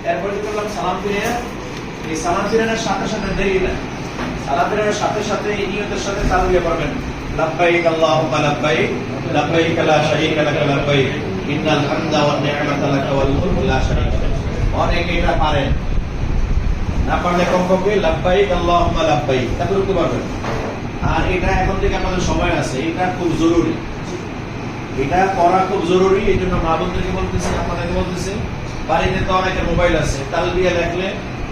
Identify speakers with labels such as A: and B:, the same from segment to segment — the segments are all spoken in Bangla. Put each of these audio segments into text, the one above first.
A: এরপরে কি করলাম, সালাম ফিরে এই সালাম ফিরানোর সাথে সাথে দেরি না, সালাম ফিরানোর সাথে সাথে এই নিয়তের সাথে তালবিয়া পড়বেন, লাব্বাইক আল্লাহুম্মা লাব্বাইক লাব্বাইক লা শারীকা লাক লাব্বাইক ইন্নাল হামদা ওয়ান নি'মাতা লাক ওয়াল মুলকু লা শারীকা লাক। অনেকে এটা পারেন না, পারলে কমপক্ষে লাব্বাইক আল্লাহুম্মা লাব্বাইক তা করতে পারবেন। আর এটা এখন থেকে আমাদের সময় আছে, এটা খুব জরুরি, এটা করা খুব জরুরি। এই জন্য মা বোনদেরকে বলতেছি, আপনাদেরকে বলতেছি, বাড়িতে তো অনেকের মোবাইল আছে, তালবিয়া লেখলে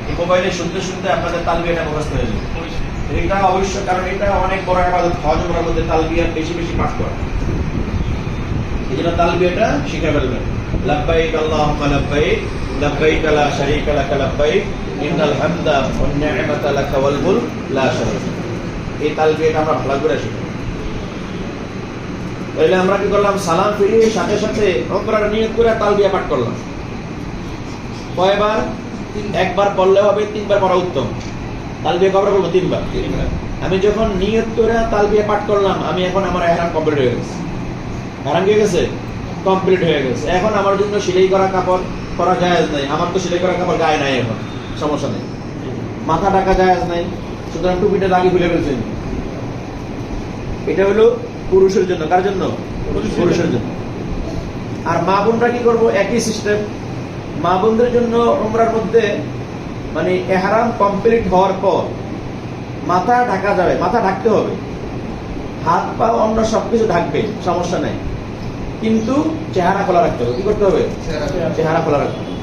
A: এই মোবাইলে শুনতে শুনতে আপনাদের তালবিয়াটা মুখস্থ হয়ে যাবে। এটা অবশ্য, কারণ এটা অনেক বড় ইবাদত, হজ উমরার মধ্যে তালবিয়া বেশি বেশি পাঠ করা। এই জন্য তালবিয়াটা শিখে ফেলবেন, লাব্বাইক আল্লাহুম্মা লাব্বাইক লাব্বাইক লা শারীকা লাক লাব্বাইক ইন্নাল হামদা ওয়ান নি'মাতা লাক ওয়াল মুলক লা শারীকা। এই তালবিয়াটা আমরা ভালো করে শিখব। তাহলে আমরা কি করলাম, সালাম ফিরিয়ে সাথে সাথে উমরার নিয়ত করে তালবিয়া পাঠ করলাম। কয়বার? একবার পড়লে হবে, তিনবার পড়া উত্তম। তালবিয়া কয়বার বলবো? তিনবার। আমি যখন নিয়ত করে তালবিয়া পাঠ করলাম, আমি এখন আমার ইহরাম কমপ্লিট হয়ে গেছে। ইহরাম কি হয়ে গেছে? কমপ্লিট হয়ে গেছে। এখন আমার জন্য সেলাই করা কাপড় পরা জায়েজ নাই। আমার তো সেলাই করা কাপড় গায়ে নাই, এখন সমস্যা নেই। মাথা ঢাকা জায়েজ নাই, সুতরাং টুপিটা দাগি খুলে ফেলছেন। এটা হলো পুরুষের জন্য। কার জন্য? পুরুষের জন্য। আর মা বোনরা কি করবো? একই সিস্টেম। মা বোনদের জন্য উমরার মধ্যে মানে ইহরাম কমপ্লিট হওয়ার পর মাথা ঢাকা যাবে, মাথা ঢাকতে হবে, হাত পা অন্য সবকিছু ঢাকবে, সমস্যা নাই, কিন্তু চেহারা খোলা রাখতে হবে। কি করতে হবে? চেহারা খোলা রাখতে হবে।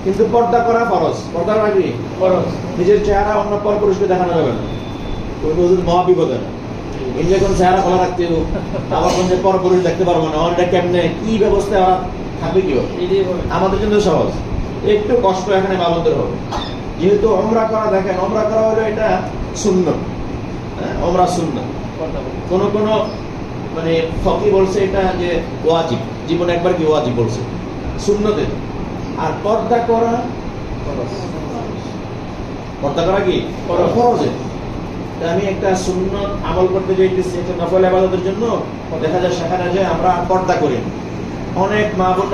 A: কিন্তু পর্দা করা ফরজ। পর্দা করা কি ফরজ? নিজের চেহারা অন্য পর পুরুষকে দেখানো যাবে না, মহাবিপদে না। নিজে কোন চেহারা খোলা রাখতে হবে, আবার কোন পর পুরুষ দেখতে পারবো না, অনেকটা কেমনে কি ব্যবস্থা ওরা থাকবে, কি হবে? আমাদের জন্য সহজ, একটু কষ্ট এখানে বাবদের হবে। যেহেতু উমরা করা, দেখেন উমরা করা হলো এটা সুন্নাত, উমরা সুন্নাত। কোন কোন মানে ফকি বলছে এটা যে ওয়াজিব, জীবনে একবার কি ওয়াজিব বলছে, সুন্নতে। আর পর্দা করা, পর্দা করা কি ফরজে। আমি একটা সুন্নত আমল করতে যাইতেছি, একটা নফল ইবাদতের জন্য, দেখা যায় সেখানে যে আমরা পর্দা করি। অনেক মা বোনরা